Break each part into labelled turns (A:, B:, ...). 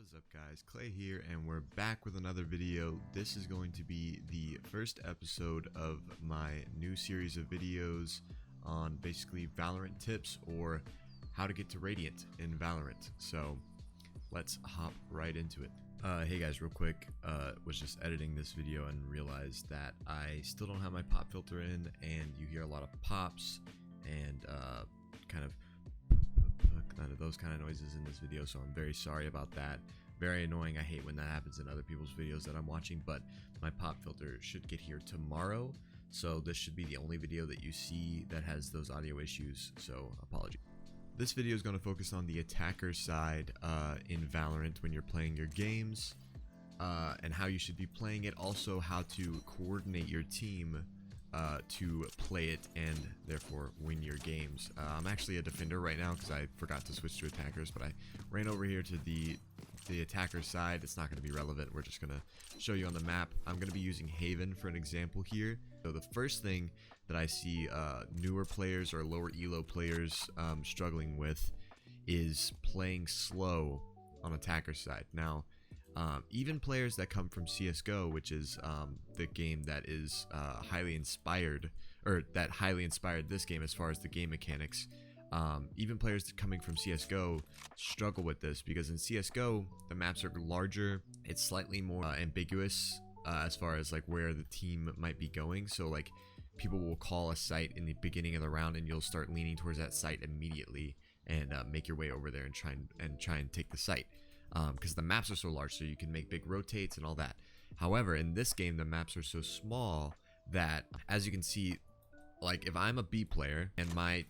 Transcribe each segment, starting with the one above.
A: is up, guys? Clay here, and we're back with another video. This is going to be the first episode of my new series of videos on basically Valorant tips, or how to get to Radiant in Valorant. So let's hop right into it. Hey guys, real quick, was just editing this video and realized that I still don't have my pop filter in, and you hear a lot of pops and kind of those kind of noises in this video, so I'm very sorry about that. Very annoying. I hate when that happens in other people's videos that I'm watching, but my pop filter should get here tomorrow, so this should be the only video that you see that has those audio issues, so apologies. This video is going to focus on the attacker side in Valorant when you're playing your games, and how you should be playing it, also how to coordinate your team to play it and therefore win your games. I'm actually a defender right now because I forgot to switch to attackers, but I ran over here to the attacker side. It's not going to be relevant. We're just going to show you on the map. I'm going to be using Haven for an example here. So the first thing that I see newer players or lower elo players struggling with is playing slow on attacker side. Now, even players that come from CSGO, which is the game that is highly inspired, or that highly inspired this game as far as the game mechanics, even players coming from CSGO struggle with this, because in CSGO the maps are larger, it's slightly more ambiguous as far as like where the team might be going. So like people will call a site in the beginning of the round and you'll start leaning towards that site immediately and make your way over there and try and take the site. Because the maps are so large, so you can make big rotates and all that. However, in this game, the maps are so small that, as you can see, like if I'm a B player and my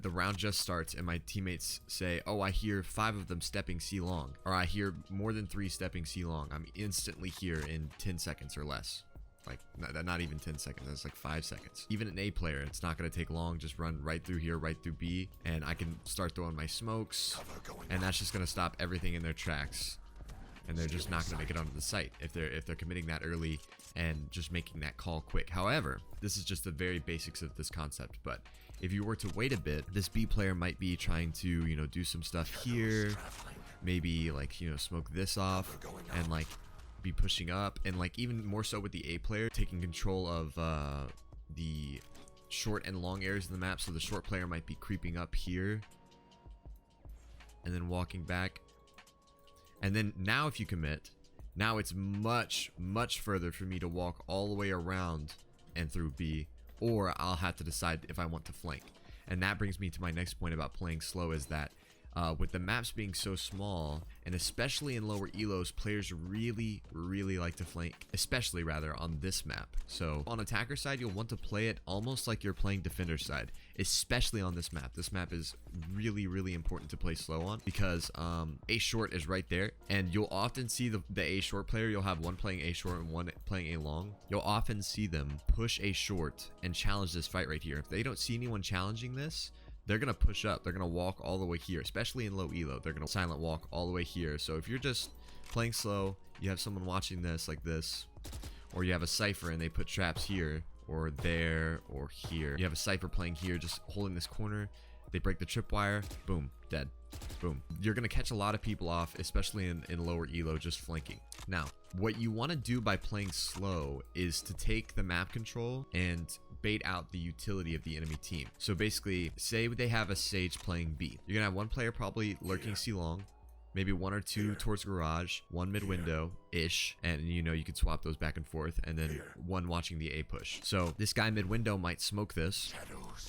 A: the round just starts and my teammates say, "Oh, I hear 5 of them stepping C long," or "I hear more than 3 stepping C long," I'm instantly here in 10 seconds or less. Like not even 10 seconds, that's like 5 seconds. Even an A player, it's not going to take long. Just run right through here, right through B, and I can start throwing my smokes, and that's just going to stop everything in their tracks, and they're just not going to make it onto the site if they're committing that early and just making that call quick. However, this is just the very basics of this concept, but if you were to wait a bit, this B player might be trying to, you know, do some stuff here, maybe like, you know, smoke this off and like be pushing up, and like even more so with the A player taking control of the short and long areas of the map. So the short player might be creeping up here and then walking back, and then now if you commit, now it's much further for me to walk all the way around and through B, or I'll have to decide if I want to flank. And that brings me to my next point about playing slow, is that with the maps being so small, and especially in lower elos, players really like to flank, especially rather on this map. So on attacker side, you'll want to play it almost like you're playing defender side, especially on this map. This map is really important to play slow on, because A short is right there, and you'll often see the A short player. You'll have one playing A short and one playing A long. You'll often see them push A short and challenge this fight right here. If they don't see anyone challenging this, they're going to push up. They're going to walk all the way here, especially in low elo. They're going to silent walk all the way here. So if you're just playing slow, you have someone watching this like this, or you have a Cypher and they put traps here or there or here. You have a Cypher playing here, just holding this corner. They break the tripwire. Boom. Dead. Boom. You're going to catch a lot of people off, especially in lower elo, just flanking. Now, what you want to do by playing slow is to take the map control and bait out the utility of the enemy team. So basically, say they have a Sage playing B. You're going to have one player probably lurking C long, maybe 1 or 2 towards garage, 1 mid window-ish, and you know, you could swap those back and forth, and then 1 watching the A push. So this guy mid window might smoke this,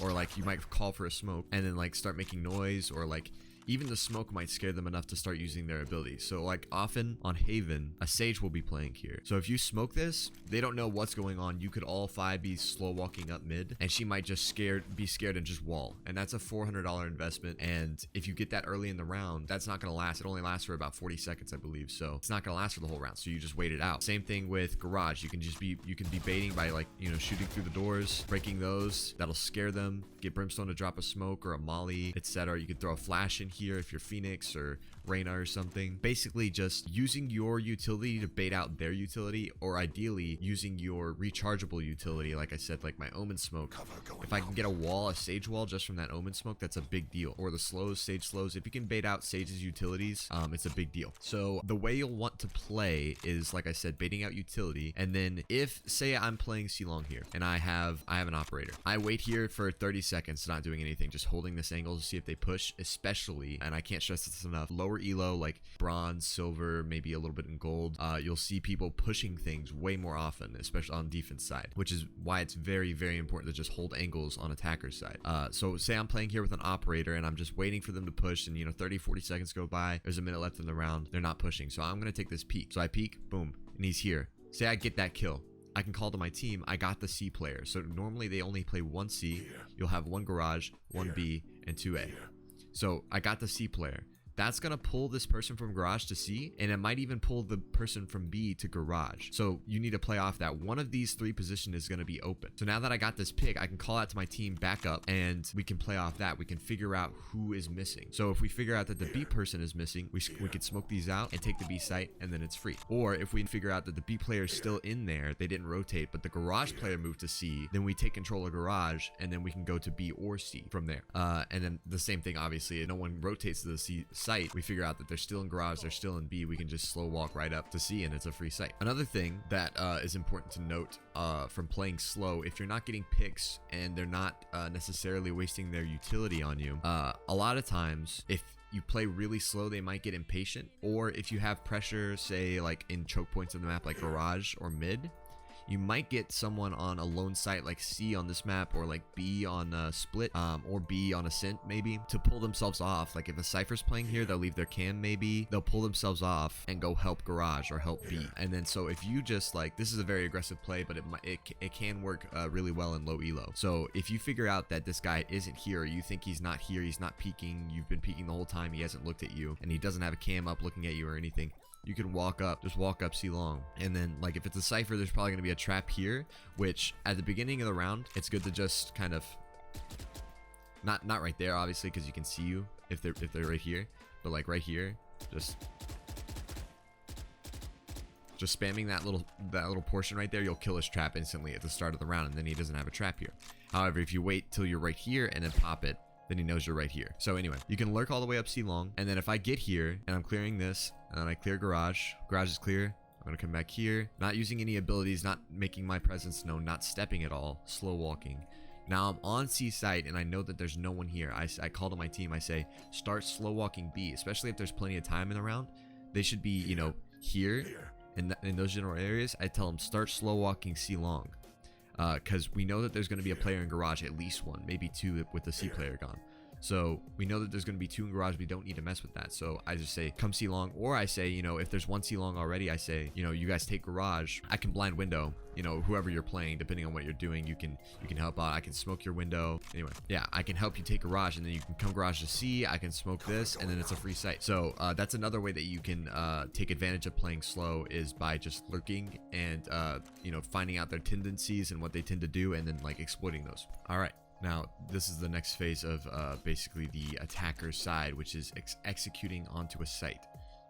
A: or like you might call for a smoke and then like start making noise, or like even the smoke might scare them enough to start using their abilities. So like often on Haven, a Sage will be playing here. So if you smoke this, they don't know what's going on. You could all 5 be slow walking up mid, and she might just be scared and just wall. And that's a $400 investment. And if you get that early in the round, that's not going to last. It only lasts for about 40 seconds, I believe. So it's not going to last for the whole round. So you just wait it out. Same thing with garage. You can be baiting by like, you know, shooting through the doors, breaking those. That'll scare them. Get Brimstone to drop a smoke or a molly, etc. You could throw a flash in here if you're Phoenix, or Reyna or something. Basically just using your utility to bait out their utility, or ideally using your rechargeable utility, like I said, like my Omen Smoke. If I can get a wall, a Sage wall just from that Omen Smoke, that's a big deal. Or the slows, Sage slows. If you can bait out Sage's utilities, it's a big deal. So the way you'll want to play is, like I said, baiting out utility. And then if, say I'm playing C-Long here and I have an operator, I wait here for 30 seconds, not doing anything, just holding this angle to see if they push, especially, and I can't stress this enough, lower elo like bronze, silver, maybe a little bit in gold, you'll see people pushing things way more often, especially on defense side, which is why it's very, very important to just hold angles on attacker side. So say I'm playing here with an operator and I'm just waiting for them to push, and 30-40 seconds go by, there's a minute left in the round, they're not pushing, so I'm gonna take this peek. So I peek, boom, and he's here. Say I get that kill, I can call to my team, I got the C player. So normally they only play one C, you'll have one garage, one B, and 2A. So I got the C player. That's going to pull this person from garage to C, and it might even pull the person from B to garage. So you need to play off that. One of these three positions is going to be open. So now that I got this pick, I can call out to my team back up, and we can play off that. We can figure out who is missing. So if we figure out that the B person is missing, we could smoke these out and take the B site, and then it's free. Or if we figure out that the B player is still in there, they didn't rotate, but the garage player moved to C, then we take control of garage, and then we can go to B or C from there. And then the same thing, obviously, if no one rotates to the C site, we figure out that they're still in garage, they're still in B, we can just slow walk right up to C, and it's a free site. Another thing that is important to note from playing slow, if you're not getting picks and they're not necessarily wasting their utility on you, a lot of times if you play really slow, they might get impatient. Or if you have pressure, say like in choke points of the map like garage or mid, you might get someone on a lone site like C on this map, or like B on a split, or B on Ascent maybe, to pull themselves off. Like if a Cypher's playing here, they'll leave their cam maybe, they'll pull themselves off and go help garage or help B. And then so if you just like, this is a very aggressive play, but it can work really well in low elo. So if you figure out that this guy isn't here, or you think he's not here, he's not peeking, you've been peeking the whole time, he hasn't looked at you, and he doesn't have a cam up looking at you or anything, you can just walk up C long. And then like if it's a Cypher, there's probably going to be a trap here, which at the beginning of the round, it's good to just kind of not right there, obviously, because you can see you if they're right here, but like right here, just spamming that little portion right there, you'll kill his trap instantly at the start of the round, and then he doesn't have a trap here. However, if you wait till you're right here and then pop it, then he knows you're right here. So anyway, you can lurk all the way up C long, and then if I get here and I'm clearing this, and then I clear garage is clear, I'm gonna come back here, not using any abilities, not making my presence known, not stepping at all, slow walking. Now I'm on C site and I know that there's no one here. I call to my team, I say, start slow walking B, especially if there's plenty of time in the round. They should be, here in those general areas. I tell them, start slow walking C long. Because we know that there's going to be a player in garage, at least one, maybe two with the C player gone. So we know that there's going to be two in garage. We don't need to mess with that. So I just say, come C long. Or I say, if there's one C long already, I say, you guys take garage. I can blind window, whoever you're playing, depending on what you're doing, you can help out. I can smoke your window. Anyway, yeah, I can help you take garage, and then you can come garage to C. I can smoke this, and then it's a free site. So that's another way that you can take advantage of playing slow, is by just lurking and, finding out their tendencies and what they tend to do, and then like exploiting those. All right. Now, this is the next phase of basically the attacker's side, which is executing onto a site.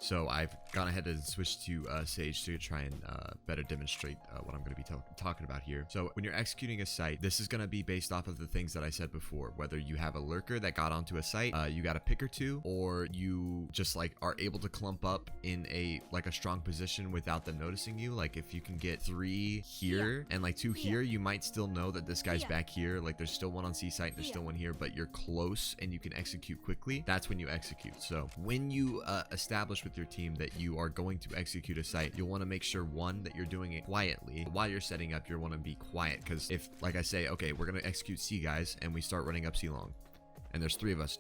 A: So I've gone ahead and switched to Sage to try and better demonstrate what I'm going to be talking about here. So when you're executing a site, this is going to be based off of the things that I said before. Whether you have a lurker that got onto a site, you got a pick or two, or you just like are able to clump up in a strong position without them noticing you. Like if you can get 3 here and like 2 here, you might still know that this guy's back here. Like there's still one on C site, there's still one here, but you're close and you can execute quickly. That's when you execute. So when you establish with your team that you are going to execute a site, you'll want to make sure, one, that you're doing it quietly. While you're setting up, you'll want to be quiet, because if, like I say, okay, we're going to execute C, guys, and we start running up C long, and there's 3 of us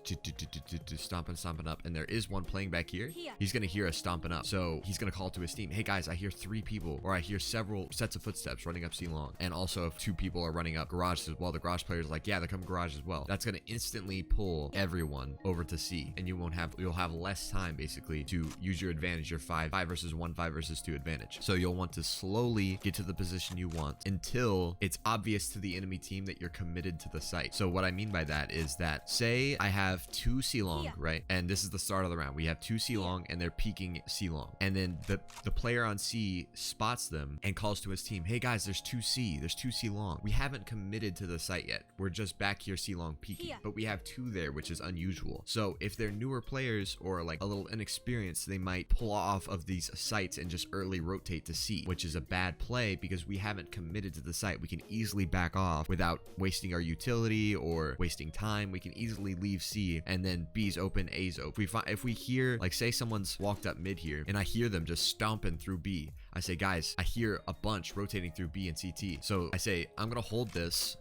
A: stomping up, and there is one playing back here, he's gonna hear us stomping up. So he's gonna call to his team, hey guys, I hear 3 people, or I hear several sets of footsteps running up C long. And also if 2 people are running up garage as well, the garage player's like, yeah, they're coming garage as well. That's gonna instantly pull everyone over to C, and you'll have less time basically to use your advantage, your 5 versus 1, 5 versus 2 advantage. So you'll want to slowly get to the position you want until it's obvious to the enemy team that you're committed to the site. So what I mean by that is that, say I have 2 C long, right? And this is the start of the round. We have 2 C long and they're peeking C long. And then the player on C spots them and calls to his team, hey guys, there's 2 C long. We haven't committed to the site yet. We're just back here C long peeking, but we have 2 there, which is unusual. So if they're newer players or like a little inexperienced, they might pull off of these sites and just early rotate to C, which is a bad play because we haven't committed to the site. We can easily back off without wasting our utility or wasting time. We can easily leave C and then B's open, A's open. If we hear, like, say someone's walked up mid here and I hear them just stomping through B, I say, guys, I hear a bunch rotating through B and CT. So I say, I'm gonna hold this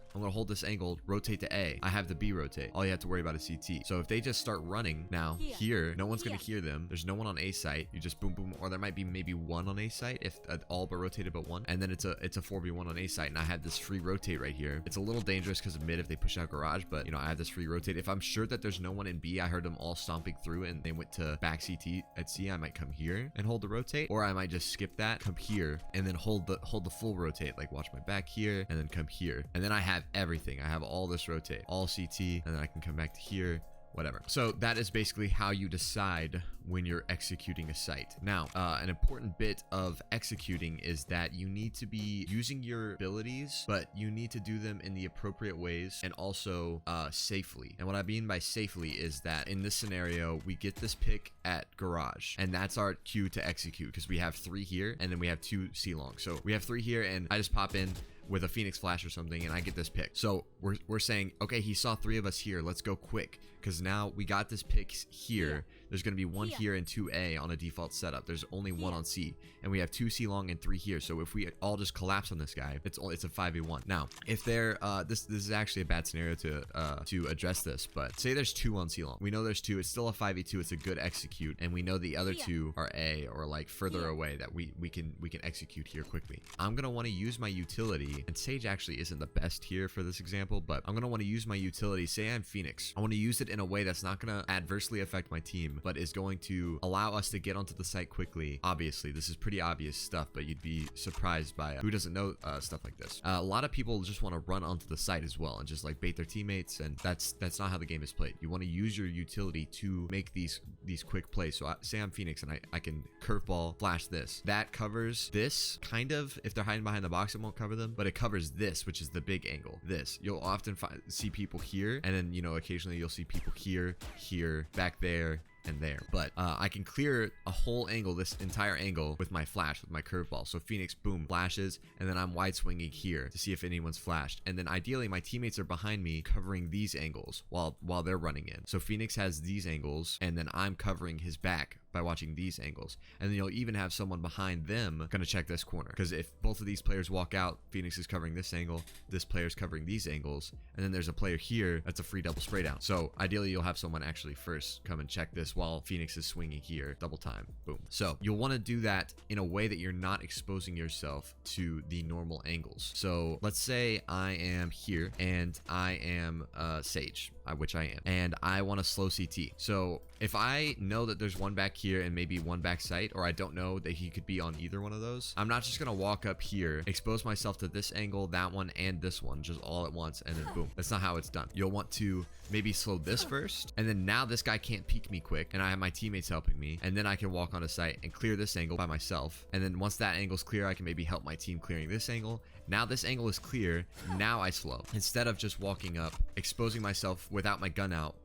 A: angle, rotate to A. I have the B rotate. All you have to worry about is CT. So if they just start running now here, no one's gonna hear them. There's no one on A site. You just boom, boom, or there might be maybe one on A site if all but rotated but one. And then it's a 4v1 on A site, and I have this free rotate right here. It's a little dangerous because of mid if they push out garage, but you know, I have this free rotate. If I'm sure that there's no one in B, I heard them all stomping through and they went to back CT at C, I might come here and hold the rotate, or I might just skip that, come here, and then hold the full rotate, like watch my back here and then come here. And then I have everything. I have all this rotate, all CT, and then I can come back to here, whatever. So that is basically how you decide when you're executing a site. Now, an important bit of executing is that you need to be using your abilities, but you need to do them in the appropriate ways and also safely. And what I mean by safely is that in this scenario, we get this pick at garage, and that's our cue to execute because we have 3 here and then we have 2 C long. So we have 3 here and I just pop in with a Phoenix flash or something and I get this pick. So we're saying, okay, he saw 3 of us here. Let's go quick because now we got this pick here. There's going to be 1 here and 2 A on a default setup. There's only 1 on C, and we have 2 C long and 3 here. So if we all just collapse on this guy, it's a 5v1. Now, if they're this is actually a bad scenario to address this, but say there's 2 on C long. We know there's 2. It's still a 5v2. It's a good execute, and we know the other 2 are A or like further away that we can execute here quickly. I'm gonna want to use my utility, and Sage actually isn't the best here for this example, but I'm gonna want to use my utility. Say I'm Phoenix. I want to use it in a way that's not gonna adversely affect my team, but is going to allow us to get onto the site quickly. Obviously, this is pretty obvious stuff, but you'd be surprised by who doesn't know stuff like this. A lot of people just want to run onto the site as well and just like bait their teammates, and that's not how the game is played. You want to use your utility to make these quick plays. So say I'm Phoenix and I can curveball flash this. That covers this kind of. If they're hiding behind the box, it won't cover them, but it covers this, which is the big angle. This you'll often see people here, and then occasionally you'll see people here, back there, and there. But I can clear a whole angle, this entire angle, with my flash, with my curveball. So Phoenix, boom, flashes, and then I'm wide swinging here to see if anyone's flashed. And then ideally my teammates are behind me covering these angles while they're running in. So Phoenix has these angles, and then I'm covering his back by watching these angles. And then you'll even have someone behind them gonna check this corner, because if both of these players walk out, Phoenix is covering this angle, this player's covering these angles, and then there's a player here that's a free double spray down. So ideally you'll have someone actually first come and check this while Phoenix is swinging here, double time, boom. So you'll want to do that in a way that you're not exposing yourself to the normal angles. So let's say I am here and I am Sage, which I am, and I want to slow CT. So if I know that there's one back here and maybe one back site, or I don't know that he could be on either one of those, I'm not just gonna walk up here, expose myself to this angle, that one, and this one just all at once, and then boom. That's not how it's done. You'll want to maybe slow this first, and then now this guy can't peek me quick, and I have my teammates helping me, and then I can walk on a site and clear this angle by myself. And then once that angle's clear, I can maybe help my team clearing this angle. Now this angle is clear. Now I slow, instead of just walking up, exposing myself without my gun out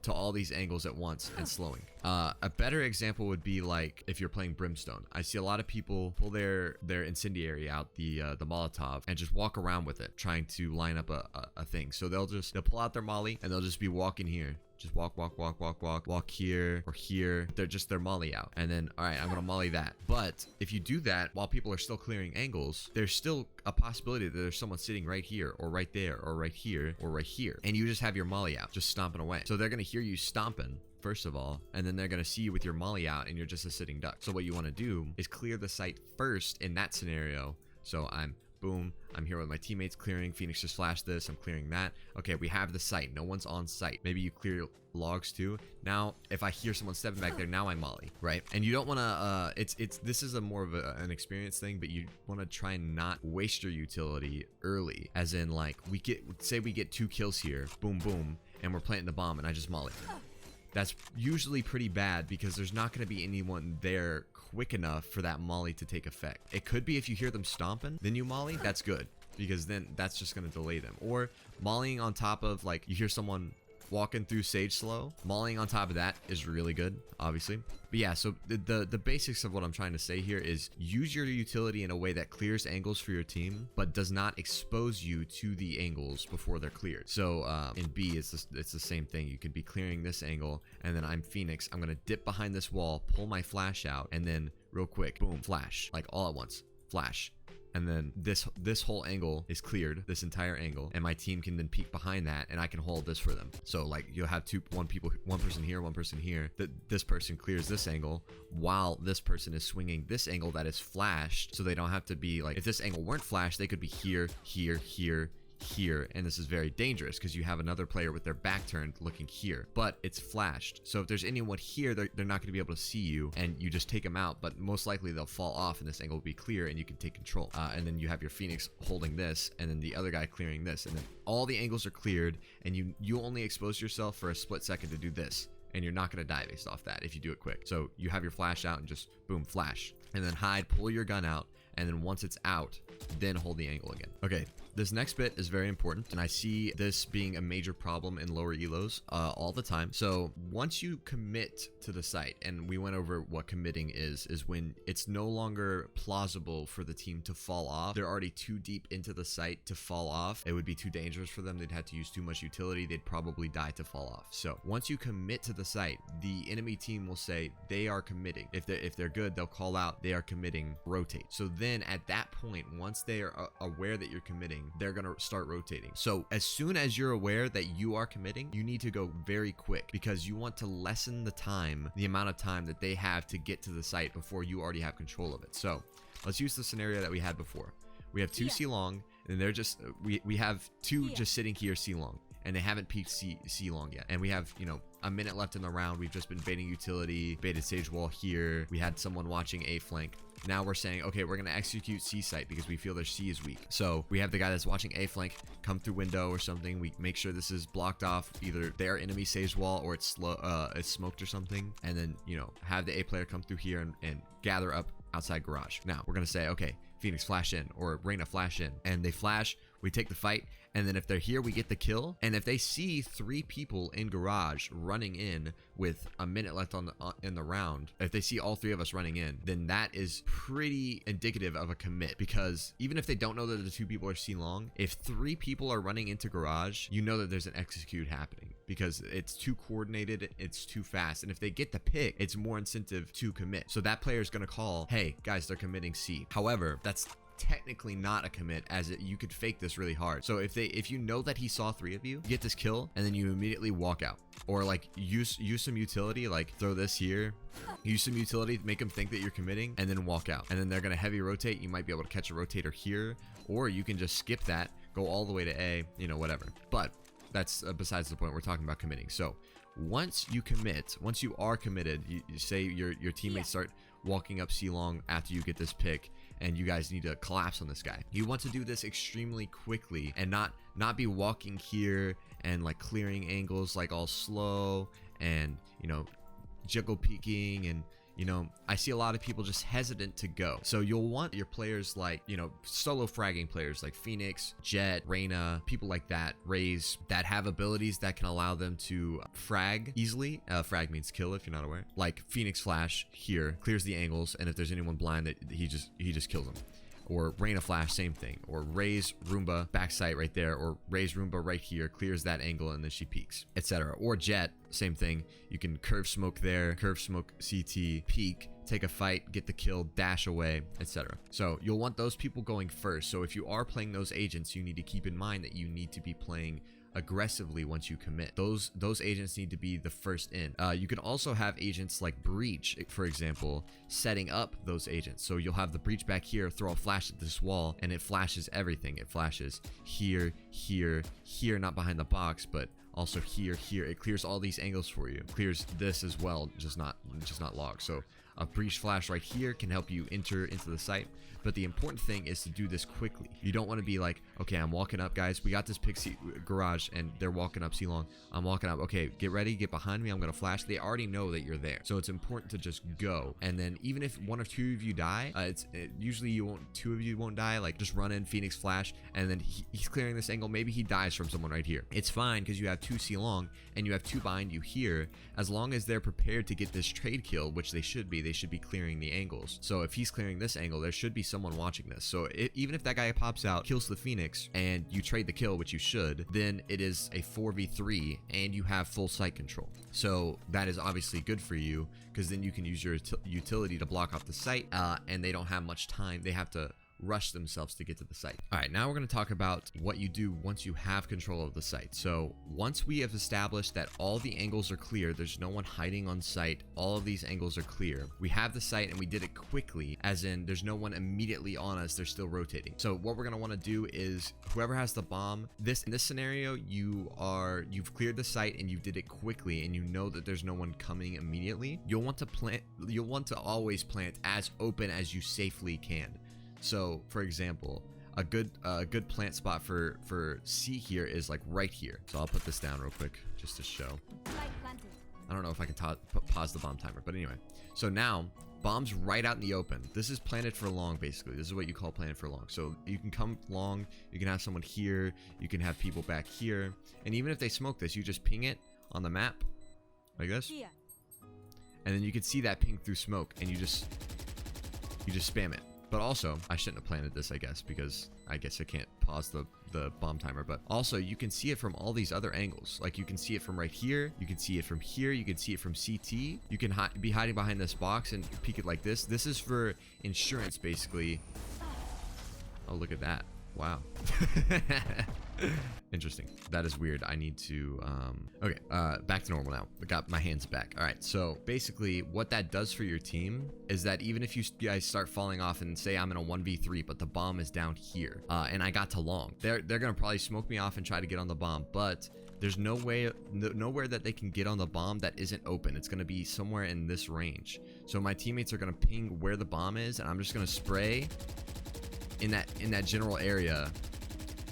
A: to all these angles at once and slowing. A better example would be like if you're playing Brimstone. I see a lot of people pull their incendiary out, the Molotov, and just walk around with it, trying to line up a thing. So they'll pull out their molly and they'll just be walking here. Just walk here or here. They're just their molly out. And then, all right, I'm going to molly that. But if you do that while people are still clearing angles, there's still a possibility that there's someone sitting right here or right there or right here or right here. And you just have your molly out, just stomping away. So they're going to hear you stomping, first of all, and then they're going to see you with your molly out and you're just a sitting duck. So what you want to do is clear the site first in that scenario. So boom, I'm here with my teammates clearing. Phoenix just flashed this. I'm clearing that. Okay, we have the site. No one's on site. Maybe you clear logs too. Now, if I hear someone stepping back there, now I'm molly, right? And you don't want to, this is a more of an experience thing, but you want to try and not waste your utility early. As in, like, say we get 2 kills here, boom, boom. and we're planting the bomb and I just molly. That's usually pretty bad because there's not going to be anyone there quick enough for that molly to take effect. It could be if you hear them stomping, then you molly, that's good, because then that's just going to delay them. Or mollying on top of, like, you hear someone walking through Sage slow, mollying on top of that is really good, obviously. But yeah, so the basics of what I'm trying to say here is use your utility in a way that clears angles for your team, but does not expose you to the angles before they're cleared. So in B, it's the same thing. You could be clearing this angle, and then I'm Phoenix. I'm gonna dip behind this wall, pull my flash out, and then real quick, boom, flash, like all at once, flash. And then this whole angle is cleared, this entire angle, and my team can then peek behind that, and I can hold this for them. So like you'll have one person here, one person here. This person clears this angle while this person is swinging this angle that is flashed, so they don't have to be like, if this angle weren't flashed, they could be here, here, here, here, and this is very dangerous because you have another player with their back turned looking here, but it's flashed. So if there's anyone here, they're not going to be able to see you, and you just take them out, but most likely they'll fall off and this angle will be clear and you can take control. And then you have your Phoenix holding this, and then the other guy clearing this, and then all the angles are cleared, and you only expose yourself for a split second to do this, and you're not going to die based off that if you do it quick. So you have your flash out and just boom, flash, and then hide, pull your gun out, and then once it's out, then hold the angle again. Okay, this next bit is very important, and I see this being a major problem in lower elos all the time. So once you commit to the site, and we went over what committing is when it's no longer plausible for the team to fall off. They're already too deep into the site to fall off. It would be too dangerous for them. They'd have to use too much utility. They'd probably die to fall off. So once you commit to the site, the enemy team will say they are committing. If they're good, they'll call out they are committing, rotate. So then at that point, once they are aware that you're committing, they're going to start rotating. So as soon as you're aware that you are committing, you need to go very quick, because you want to lessen the amount of time that they have to get to the site before you already have control of it. So let's use the scenario that we had before. We have two C long, and they're just, we have two just sitting here C long, and they haven't peeked C long yet. And we have, you know, a minute left in the round. We've just been baiting utility, baited Sage wall here. We had someone watching A flank. Now we're saying, okay, we're going to execute C site because we feel their C is weak. So we have the guy that's watching A flank come through window or something. We make sure this is blocked off, either their enemy Sage wall or it's smoked or something. And then, you know, have the A player come through here and gather up outside garage. Now we're going to say, okay, Phoenix flash in, or Reyna flash in, and they flash. We take the fight, and then if they're here, we get the kill. And if they see 3 people in garage running in with a minute left in the round, if they see all 3 of us running in, then that is pretty indicative of a commit. Because even if they don't know that the 2 people are C long, if 3 people are running into garage, you know that there's an execute happening, because it's too coordinated, it's too fast. And if they get the pick, it's more incentive to commit. So that player is going to call, hey guys, they're committing C. However, that's technically not a commit, as you could fake this really hard. So if you know that he saw 3 of you, get this kill, and then you immediately walk out, or like use some utility, like throw this here, use some utility to make them think that you're committing, and then walk out. And then they're gonna heavy rotate. You might be able to catch a rotator here, or you can just skip that, go all the way to A, you know, whatever. But that's besides the point. We're talking about committing. So once you commit, once you are committed, you say your teammates start walking up C long after you get this pick, and you guys need to collapse on this guy. You want to do this extremely quickly, and not be walking here and like clearing angles like all slow, and, you know, jiggle peeking, and, you know, I see a lot of people just hesitant to go. So you'll want your players like, you know, solo fragging players like Phoenix, Jet, Reyna, people like that, Raze, that have abilities that can allow them to frag easily. Frag means kill, if you're not aware. Like Phoenix flash here, clears the angles, and if there's anyone blind, that he just kills them. Or Reyna flash, same thing. Or Raze Roomba backside right there, or Raze Roomba right here, clears that angle, and then she peeks, etc. Or Jet, same thing. You can curve smoke there, curve smoke CT, peek, take a fight, get the kill, dash away, etc. So you'll want those people going first. So if you are playing those agents, you need to keep in mind that you need to be playing aggressively once you commit. Those agents need to be the first in. You can also have agents like Breach, for example, setting up those agents. So you'll have the Breach back here, throw a flash at this wall, and it flashes everything. It flashes here, here, here, not behind the box, but also here, here. It clears all these angles for you. It clears this as well, just not log. So A breach flash right here can help you enter into the site. But the important thing is to do this quickly. You don't want to be like, okay, I'm walking up, guys. We got this pixie garage and they're walking up C-long. I'm walking up. Okay, get ready, get behind me. I'm going to flash. They already know that you're there. So it's important to just go. And then even if one or two of you die, usually two of you won't die. Like just run in, Phoenix flash, and then he's clearing this angle. Maybe he dies from someone right here. It's fine because you have two C-long and you have two behind you here. As long as they're prepared to get this trade kill, which they should be clearing the angles. So if he's clearing this angle, there should be someone watching this. So even if that guy pops out, kills the Phoenix, and you trade the kill, which you should, then it is a 4v3 and you have full site control. So that is obviously good for you because then you can use your utility to block off the site, and they don't have much time. They have to rush themselves to get to the site. All right, now we're going to talk about what you do once you have control of the site. So once we have established that all the angles are clear, there's no one hiding on site, all of these angles are clear, we have the site and we did it quickly, as in there's no one immediately on us, they're still rotating. So what we're going to want to do is whoever has the bomb, in this scenario, you've cleared the site and you did it quickly and you know that there's no one coming immediately. You'll want to always plant as open as you safely can. So for example, a good plant spot for C here is like right here. So I'll put this down real quick just to show. I don't know if I can pause the bomb timer, but anyway. So now bomb's right out in the open. This is planted for long, basically. This is what you call planted for long. So you can come long, you can have someone here, you can have people back here, and even if they smoke this, you just ping it on the map like this, and then you can see that ping through smoke, and you just spam it. But also, I shouldn't have planted this, I guess, because I guess I can't pause the bomb timer. But also, you can see it from all these other angles. Like, you can see it from right here. You can see it from here. You can see it from CT. You can be hiding behind this box and peek it like this. This is for insurance, basically. Oh, look at that. Wow. Interesting. That is weird. I need to okay, back to normal now. I got my hands back. All right, so basically what that does for your team is that even if you guys start falling off and say I'm in a 1v3 but the bomb is down here, and I got to long, they're gonna probably smoke me off and try to get on the bomb, but there's nowhere that they can get on the bomb that isn't open. It's gonna be somewhere in this range. So my teammates are gonna ping where the bomb is, and I'm just gonna spray in that general area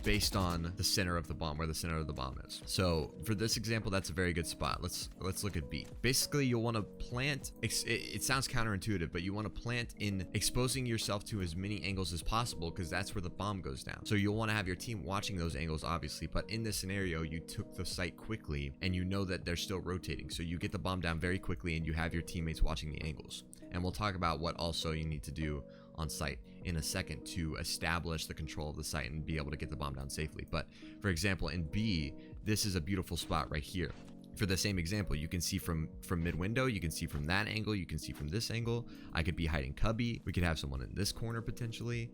A: based on the center of the bomb, where the center of the bomb is. So for this example, that's a very good spot. Let's look at B. Basically, you'll want to plant, it sounds counterintuitive, but you want to plant in exposing yourself to as many angles as possible, because that's where the bomb goes down. So you'll want to have your team watching those angles, obviously, but in this scenario, you took the site quickly and you know that they're still rotating. So you get the bomb down very quickly and you have your teammates watching the angles. And we'll talk about what also you need to do on site in a second to establish the control of the site and be able to get the bomb down safely. But for example, in B, this is a beautiful spot right here. For the same example, you can see from mid window, you can see from that angle, you can see from this angle. I could be hiding cubby. We could have someone in this corner potentially.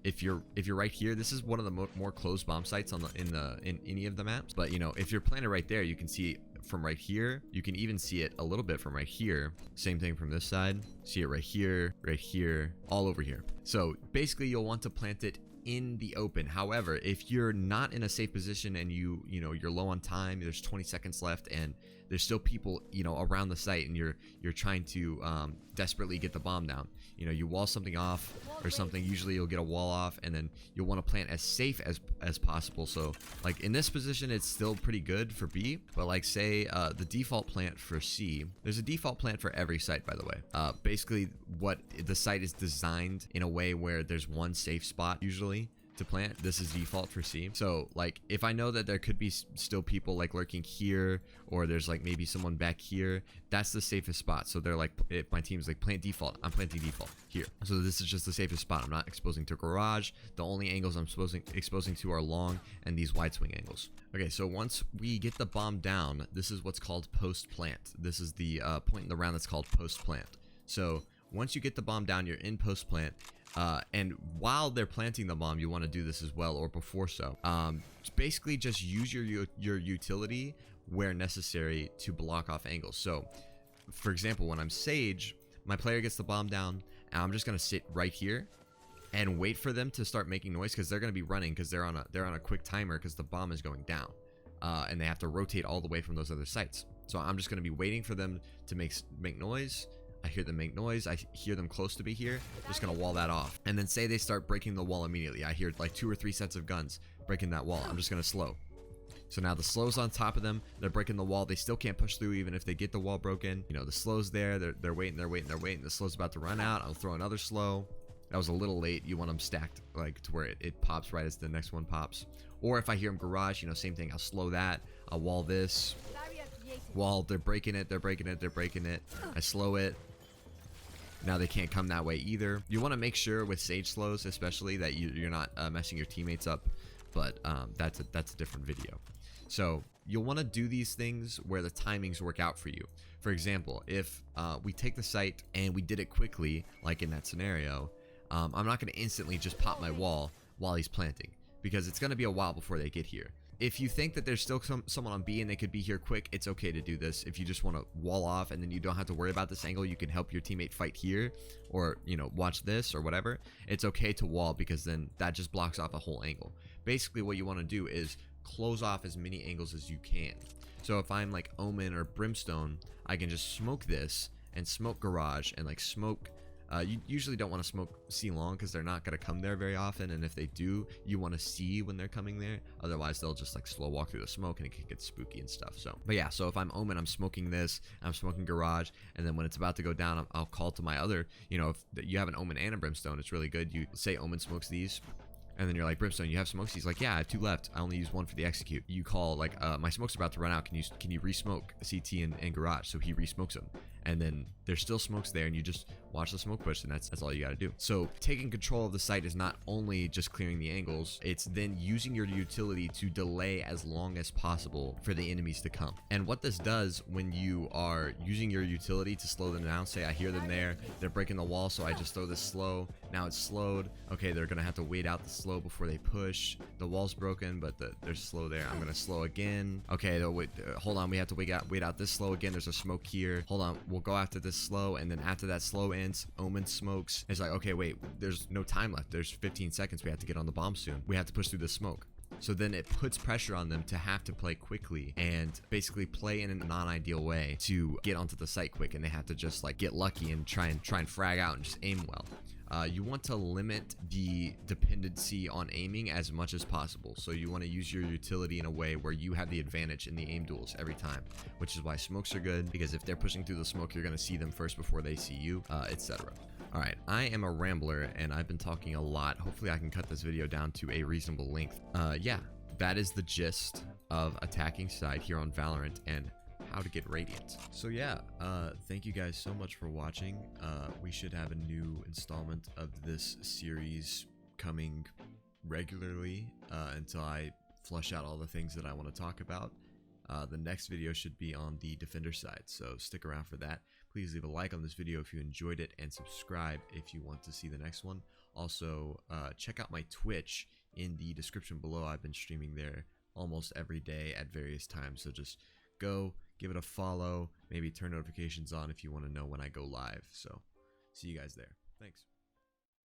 A: If you're right here, this is one of the more closed bomb sites in any of the maps. But you know, if you're planted right there, you can see from right here. You can even see it a little bit from right here. Same thing from this side. See it right here, all over here. So basically, you'll want to plant it in the open. However, if you're not in a safe position and you're low on time, there's 20 seconds left and there's still people around the site, and you're trying to desperately get the bomb down, you wall something off or something. Usually you'll get a wall off, and then you'll want to plant as safe as possible. So like in this position, it's still pretty good for B, but like say the default plant for C, there's a default plant for every site, by the way. Basically what the site is designed in a way where there's one safe spot usually to plant. This is default for C. So like if I know that there could be still people like lurking here, or there's like maybe someone back here, that's the safest spot. So they're like, if my team's like plant default, I'm planting default here. So this is just the safest spot. I'm not exposing to garage. The only angles I'm exposing to are long and these wide swing angles. Okay, so once we get the bomb down, this is what's called post plant. This is the point in the round that's called post plant. So once you get the bomb down, you're in post plant. And while they're planting the bomb, you want to do this as well, or before so. Basically just use your utility where necessary to block off angles. So for example, when I'm Sage, my player gets the bomb down, and I'm just going to sit right here and wait for them to start making noise, because they're going to be running, because they're on a quick timer, because the bomb is going down, and they have to rotate all the way from those other sites. So I'm just going to be waiting for them to make noise. I hear them make noise, I hear them close to me here, I'm just gonna wall that off. And then say they start breaking the wall immediately. I hear like 2 or 3 sets of guns breaking that wall. I'm just gonna slow. So now the slow's on top of them. They're breaking the wall. They still can't push through even if they get the wall broken. You know, the slow's there. They're waiting. The slow's about to run out. I'll throw another slow. That was a little late. You want them stacked like to where it pops right as the next one pops. Or if I hear them garage, you know, same thing. I'll slow that. I'll wall this. Wall. They're breaking it. I slow it. Now they can't come that way either. You want to make sure with Sage slows especially that you're not messing your teammates up. But that's a different video. So you'll want to do these things where the timings work out for you. For example, if we take the site and we did it quickly, like in that scenario, I'm not going to instantly just pop my wall while he's planting, because it's going to be a while before they get here. If you think that there's still someone on B and they could be here quick, it's okay to do this. If you just want to wall off and then you don't have to worry about this angle, you can help your teammate fight here, or, you know, watch this or whatever. It's okay to wall, because then that just blocks off a whole angle. Basically what you want to do is close off as many angles as you can. So if I'm like Omen or Brimstone, I can just smoke this and smoke garage and like smoke. You usually don't want to smoke C long because they're not going to come there very often, and if they do, you want to see when they're coming there. Otherwise they'll just like slow walk through the smoke and it can get spooky and stuff. So but yeah, so if I'm Omen, I'm smoking this, I'm smoking garage, and then when it's about to go down, I'll call to my other, you know, if you have an Omen and a Brimstone, it's really good. You say Omen smokes these, and then you're like, Brimstone, you have smokes? He's like, yeah, I have 2 left. I only use 1 for the execute. You call like, my smoke's about to run out. Can you re-smoke CT and garage? So he re-smokes them. And then there's still smokes there, and you just watch the smoke push, and that's all you got to do. So taking control of the site is not only just clearing the angles, it's then using your utility to delay as long as possible for the enemies to come. And what this does when you are using your utility to slow them down, say I hear them there, they're breaking the wall, so I just throw this slow. Now it's slowed. Okay, they're gonna have to wait out the slow before they push. The wall's broken, but they're slow there. I'm gonna slow again. Okay, wait, hold on, we have to wait out this slow again. There's a smoke here. Hold on, we'll go after this slow, and then after that slow ends, Omen smokes. It's like, okay, wait, there's no time left. There's 15 seconds. We have to get on the bomb soon. We have to push through the smoke. So then it puts pressure on them to have to play quickly and basically play in a non-ideal way to get onto the site quick, and they have to just like get lucky and try and frag out and just aim well. You want to limit the dependency on aiming as much as possible. So you want to use your utility in a way where you have the advantage in the aim duels every time, which is why smokes are good, because if they're pushing through the smoke, you're going to see them first before they see you, etc. Alright, I am a rambler and I've been talking a lot. Hopefully I can cut this video down to a reasonable length. Yeah, that is the gist of attacking side here on Valorant and how to get Radiant. So yeah, thank you guys so much for watching. We should have a new installment of this series coming regularly until I flush out all the things that I want to talk about. The next video should be on the defender side, so stick around for that. Please leave a like on this video if you enjoyed it, and subscribe if you want to see the next one. Also, check out my Twitch in the description below. I've been streaming there almost every day at various times, so just go give it a follow, maybe turn notifications on if you want to know when I go live. So see you guys there. Thanks.